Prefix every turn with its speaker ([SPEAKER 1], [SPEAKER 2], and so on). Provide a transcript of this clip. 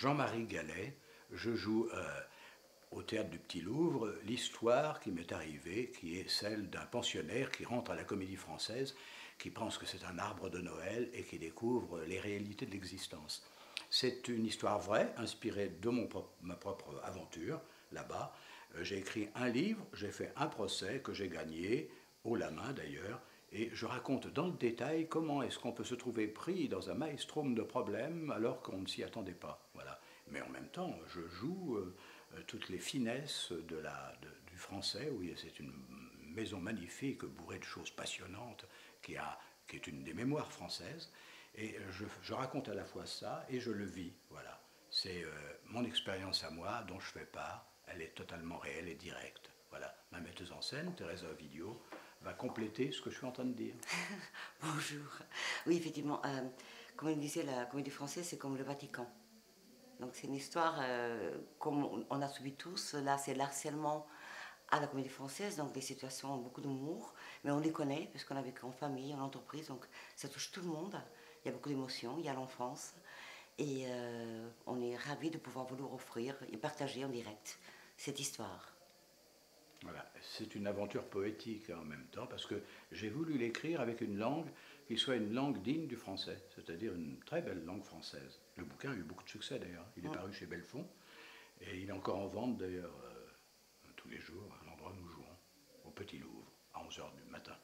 [SPEAKER 1] Jean-Marie Gallet. Je joue au Théâtre du Petit Louvre l'histoire qui m'est arrivée, qui est celle d'un pensionnaire qui rentre à la Comédie Française, qui pense que c'est un arbre de Noël et qui découvre les réalités de l'existence. C'est une histoire vraie, inspirée de ma propre aventure, là-bas. J'ai écrit un livre, j'ai fait un procès que j'ai gagné, haut la main d'ailleurs, et je raconte dans le détail comment est-ce qu'on peut se trouver pris dans un maelstrom de problèmes alors qu'on ne s'y attendait pas. Voilà. Mais en même temps, je joue toutes les finesses du français. Oui, c'est une maison magnifique, bourrée de choses passionnantes, qui est une des mémoires françaises. Et je raconte à la fois ça et je le vis. Voilà. C'est mon expérience à moi dont je fais part. Elle est totalement réelle et directe. Voilà. Ma metteuse en scène, Teresa Ovidio, va compléter ce que je suis en train de dire.
[SPEAKER 2] Bonjour. Oui, effectivement, comme il disait, la Comédie Française, c'est comme le Vatican. Donc c'est une histoire comme on a subi tous. Là, c'est l'harcèlement à la Comédie Française, donc des situations, beaucoup d'humour, mais on les connaît parce qu'on a vécu en famille, en entreprise, donc ça touche tout le monde. Il y a beaucoup d'émotions, il y a l'enfance, et on est ravis de pouvoir vous leur offrir et partager en direct cette histoire.
[SPEAKER 1] Voilà. C'est une aventure poétique en même temps, parce que j'ai voulu l'écrire avec une langue qui soit une langue digne du français, c'est-à-dire une très belle langue française. Le bouquin a eu beaucoup de succès d'ailleurs. Il est paru chez Belfond, et il est encore en vente d'ailleurs tous les jours à l'endroit où nous jouons, au Petit Louvre, à 11 h du matin.